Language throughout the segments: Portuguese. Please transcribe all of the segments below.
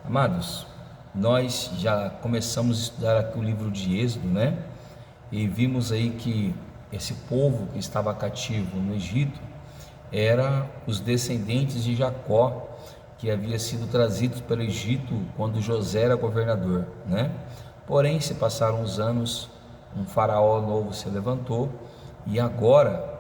Amados, nós já começamos a estudar aqui o livro de Êxodo, né? E vimos aí que esse povo que estava cativo no Egito era os descendentes de Jacó, que havia sido trazidos pelo Egito quando José era governador, né? Porém, se passaram os anos, um faraó novo se levantou e agora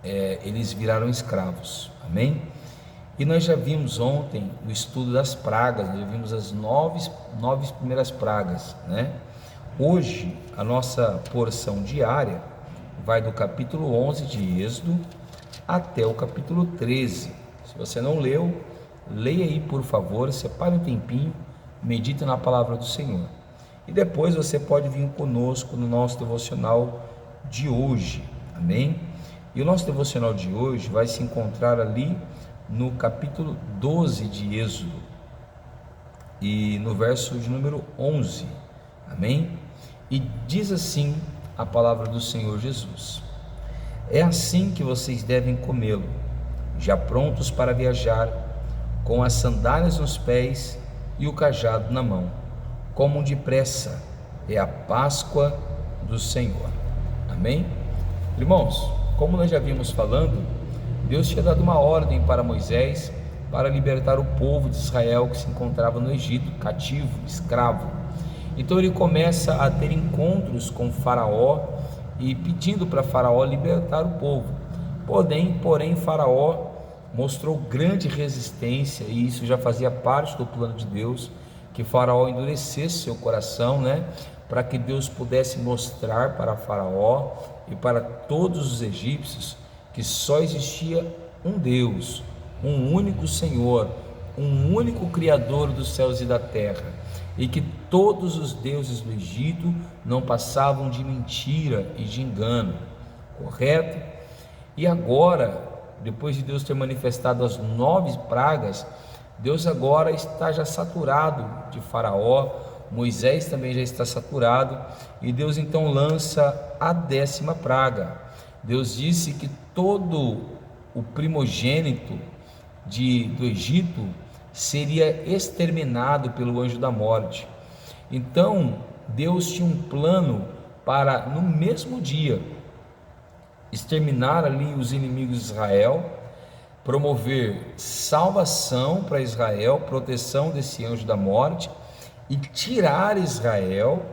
eles viraram escravos, amém? E nós já vimos ontem o estudo das pragas, nós já vimos as nove primeiras pragas, né? Hoje a nossa porção diária vai do capítulo 11 de Êxodo até o capítulo 13. Se você não leu, leia aí por favor, separe um tempinho, medite na palavra do Senhor. E depois você pode vir conosco no nosso devocional de hoje, amém? E o nosso devocional de hoje vai se encontrar ali no capítulo 12 de Êxodo e no verso de número 11, amém? E diz assim a palavra do Senhor Jesus: é assim que vocês devem comê-lo, já prontos para viajar, com as sandálias nos pés e o cajado na mão. Comam depressa, é a Páscoa do Senhor, amém? Irmãos, como nós já vimos falando, Deus tinha dado uma ordem para Moisés para libertar o povo de Israel que se encontrava no Egito, cativo, escravo. Então ele começa a ter encontros com Faraó e pedindo para Faraó libertar o povo. Porém, Faraó mostrou grande resistência, e isso já fazia parte do plano de Deus, que Faraó endurecesse seu coração, né? Para que Deus pudesse mostrar para Faraó e para todos os egípcios que só existia um Deus, um único Senhor, um único Criador dos céus e da terra, e que todos os deuses do Egito não passavam de mentira e de engano, correto? E agora, depois de Deus ter manifestado as 9 pragas, Deus agora está já saturado de Faraó, Moisés também já está saturado, e Deus então lança a 10ª praga. Deus disse que todo o primogênito do Egito seria exterminado pelo anjo da morte. Então Deus tinha um plano para, no mesmo dia, exterminar ali os inimigos de Israel, promover salvação para Israel, proteção desse anjo da morte, e tirar Israel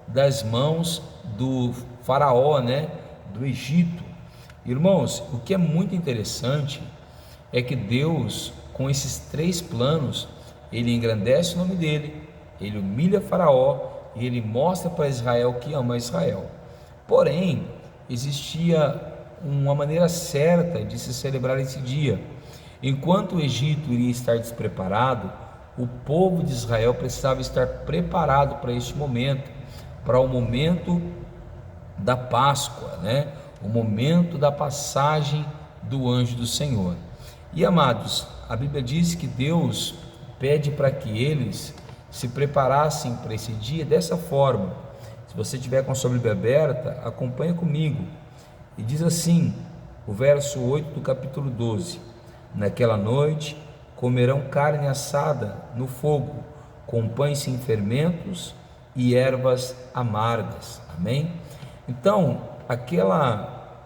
das mãos do faraó, né, do Egito. Irmãos, o que é muito interessante é que Deus, com esses 3 planos, ele engrandece o nome dele, ele humilha Faraó e ele mostra para Israel que ama Israel. Porém, existia uma maneira certa de se celebrar esse dia. Enquanto o Egito iria estar despreparado, o povo de Israel precisava estar preparado para este momento, para o momento da Páscoa, né? O momento da passagem do anjo do Senhor. E amados, a Bíblia diz que Deus pede para que eles se preparassem para esse dia dessa forma. Se você tiver com a sua Bíblia aberta, acompanha comigo. E diz assim, o verso 8 do capítulo 12: naquela noite comerão carne assada no fogo, com pães sem fermentos e ervas amargas. Amém? Então,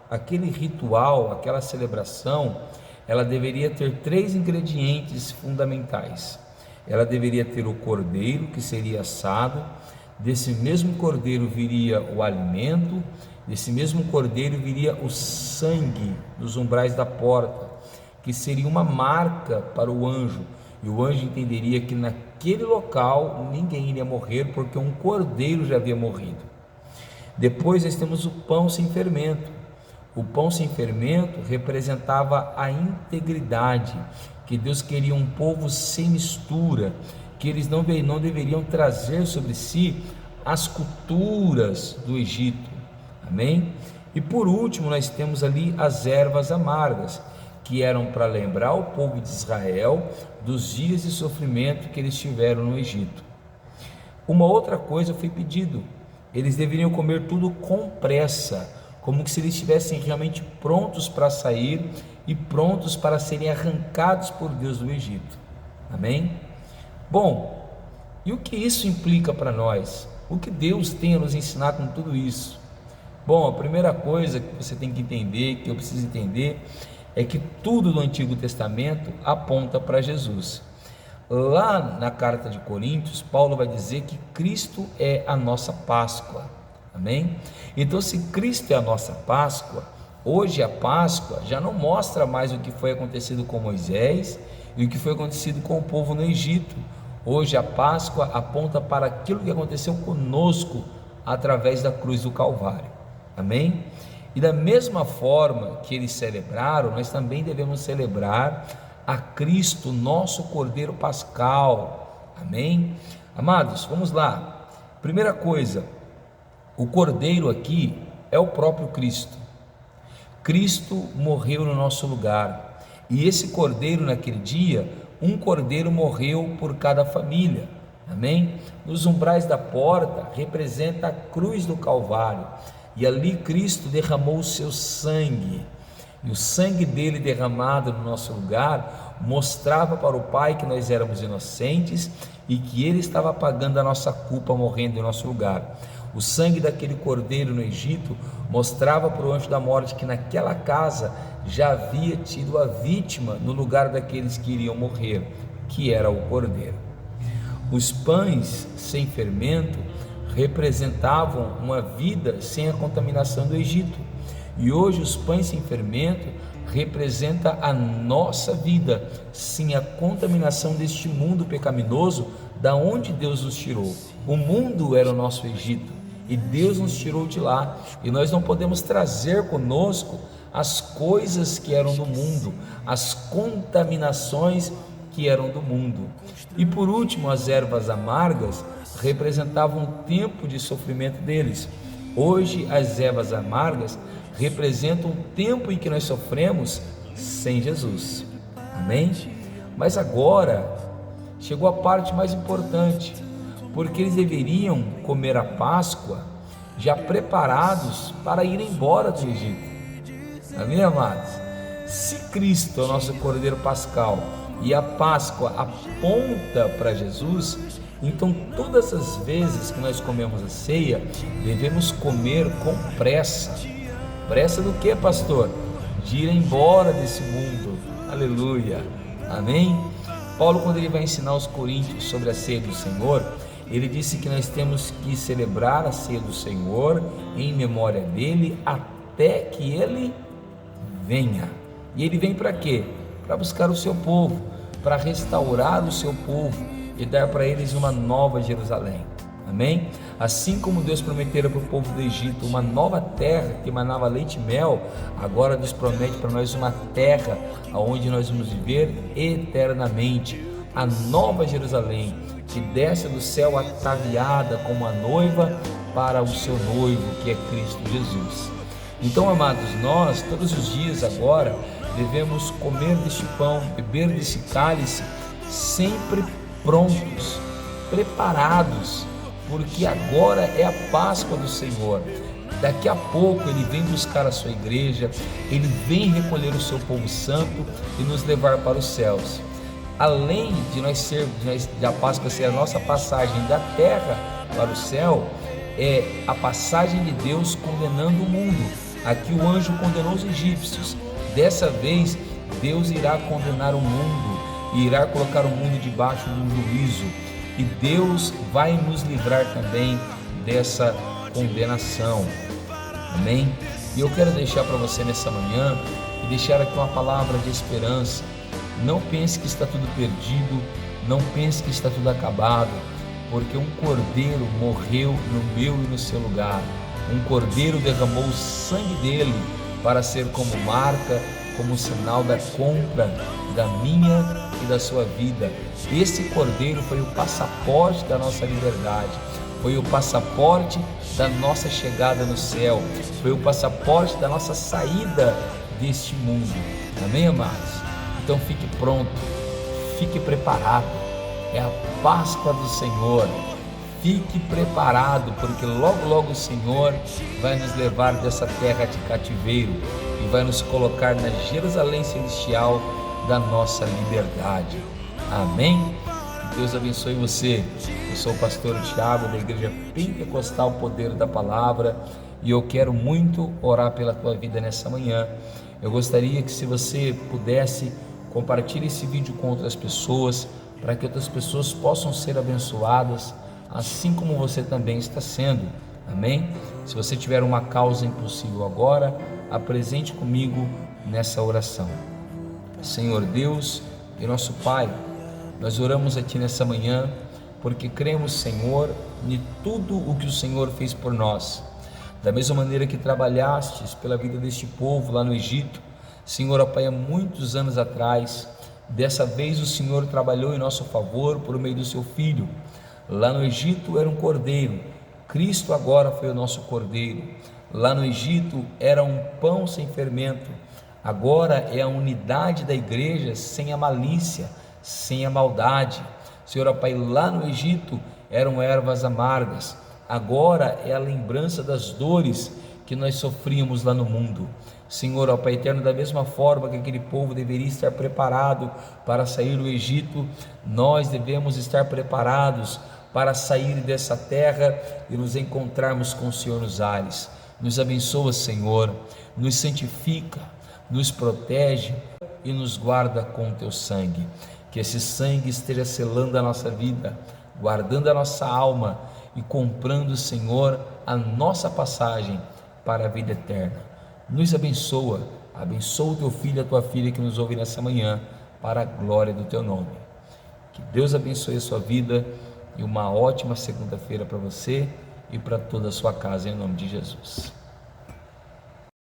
aquele ritual, aquela celebração, ela deveria ter 3 ingredientes fundamentais. Ela deveria ter o cordeiro, que seria assado. Desse mesmo cordeiro viria o alimento. Desse mesmo cordeiro viria o sangue dos umbrais da porta, que seria uma marca para o anjo, e o anjo entenderia que naquele local ninguém iria morrer, porque um cordeiro já havia morrido. Depois nós temos o pão sem fermento. O pão sem fermento representava a integridade, que Deus queria um povo sem mistura, que eles não deveriam trazer sobre si as culturas do Egito, amém? E por último nós temos ali as ervas amargas, que eram para lembrar o povo de Israel dos dias de sofrimento que eles tiveram no Egito. Uma outra coisa foi pedido: eles deveriam comer tudo com pressa, como se eles estivessem realmente prontos para sair e prontos para serem arrancados por Deus do Egito. Amém? Bom, e o que isso implica para nós? O que Deus tem a nos ensinar com tudo isso? Bom, a primeira coisa que você tem que entender, que eu preciso entender, é que tudo no Antigo Testamento aponta para Jesus. Lá na carta de Coríntios, Paulo vai dizer que Cristo é a nossa Páscoa. Amém? Então, se Cristo é a nossa Páscoa, hoje a Páscoa já não mostra mais o que foi acontecido com Moisés e o que foi acontecido com o povo no Egito. Hoje a Páscoa aponta para aquilo que aconteceu conosco através da cruz do Calvário. Amém? E da mesma forma que eles celebraram, nós também devemos celebrar a Cristo, nosso Cordeiro Pascal. Amém? Amados, vamos lá. Primeira coisa, o Cordeiro aqui é o próprio Cristo. Cristo morreu no nosso lugar. E esse Cordeiro naquele dia, um Cordeiro morreu por cada família. Amém? Nos umbrais da porta representa a cruz do Calvário. E ali Cristo derramou o seu sangue. E o sangue dele derramado no nosso lugar mostrava para o Pai que nós éramos inocentes e que ele estava pagando a nossa culpa morrendo em nosso lugar. O sangue daquele cordeiro no Egito mostrava para o anjo da morte que naquela casa já havia tido a vítima no lugar daqueles que iriam morrer, que era o cordeiro. Os pães sem fermento representavam uma vida sem a contaminação do Egito, e hoje os pães sem fermento representa a nossa vida sem a contaminação deste mundo pecaminoso, da onde Deus nos tirou. O mundo era o nosso Egito e Deus nos tirou de lá, e nós não podemos trazer conosco as coisas que eram do mundo, as contaminações que eram do mundo. E por último, as ervas amargas representavam o tempo de sofrimento deles. Hoje as ervas amargas representam o tempo em que nós sofremos sem Jesus. Amém? Mas agora chegou a parte mais importante, porque eles deveriam comer a Páscoa já preparados para ir embora do Egito. Amém, amados? Se Cristo é o nosso Cordeiro Pascal e a Páscoa aponta para Jesus, então todas as vezes que nós comemos a ceia, devemos comer com pressa. Pressa do que, pastor? De ir embora desse mundo. Aleluia. Amém? Paulo, quando ele vai ensinar os coríntios sobre a ceia do Senhor, ele disse que nós temos que celebrar a ceia do Senhor em memória dele até que ele venha. E ele vem para quê? Para buscar o seu povo, para restaurar o seu povo e dar para eles uma nova Jerusalém. Amém? Assim como Deus prometera para o povo do Egito uma nova terra que emanava leite e mel, agora Deus promete para nós uma terra onde nós vamos viver eternamente, a nova Jerusalém, que desce do céu ataviada como a noiva para o seu noivo, que é Cristo Jesus. Então, amados, nós todos os dias agora devemos comer deste pão, beber desse cálice, sempre prontos, preparados, porque agora é a Páscoa do Senhor. Daqui a pouco ele vem buscar a sua igreja, ele vem recolher o seu povo santo e nos levar para os céus. Além de da Páscoa ser a nossa passagem da terra para o céu, é a passagem de Deus condenando o mundo. Aqui o anjo condenou os egípcios. Dessa vez Deus irá condenar o mundo e irá colocar o mundo debaixo do juízo. E Deus vai nos livrar também dessa condenação. Amém? E eu quero deixar para você nessa manhã e deixar aqui uma palavra de esperança. Não pense que está tudo perdido, não pense que está tudo acabado, porque um cordeiro morreu no meu e no seu lugar. Um cordeiro derramou o sangue dele para ser como marca, como sinal da compra da minha e da sua vida. Esse cordeiro foi o passaporte da nossa liberdade, foi o passaporte da nossa chegada no céu, foi o passaporte da nossa saída deste mundo. Amém, amados? Então fique pronto, fique preparado. É a Páscoa do Senhor. fique preparado, porque logo logo o Senhor vai nos levar dessa terra de cativeiro e vai nos colocar na Jerusalém celestial da nossa liberdade. Amém? Que Deus abençoe você. Eu sou o pastor Tiago da Igreja Pentecostal Poder da Palavra e eu quero muito orar pela tua vida nessa manhã. Eu gostaria que, se você pudesse, compartilhe esse vídeo com outras pessoas, para que outras pessoas possam ser abençoadas, assim como você também está sendo. Amém? Se você tiver uma causa impossível agora, apresente comigo nessa oração. Senhor Deus e nosso Pai, nós oramos a Ti nessa manhã, porque cremos, Senhor, em tudo o que o Senhor fez por nós. Da mesma maneira que trabalhastes pela vida deste povo lá no Egito, Senhor, ó Pai, há muitos anos atrás, dessa vez o Senhor trabalhou em nosso favor por meio do Seu Filho. Lá no Egito era um cordeiro, Cristo agora foi o nosso cordeiro. Lá no Egito era um pão sem fermento, agora é a unidade da igreja sem a malícia, sem a maldade. Senhor, ó Pai, lá no Egito eram ervas amargas, agora é a lembrança das dores que nós sofríamos lá no mundo. Senhor, ó Pai eterno, da mesma forma que aquele povo deveria estar preparado para sair do Egito, nós devemos estar preparados para sair dessa terra e nos encontrarmos com o Senhor nos ares. Nos abençoa, Senhor, nos santifica, nos protege e nos guarda com o Teu sangue. Que esse sangue esteja selando a nossa vida, guardando a nossa alma e comprando, Senhor, a nossa passagem para a vida eterna. Nos abençoa, abençoa o Teu filho e a Tua filha que nos ouve nessa manhã, para a glória do Teu nome. Que Deus abençoe a sua vida e uma ótima segunda-feira para você e para toda a sua casa, em nome de Jesus.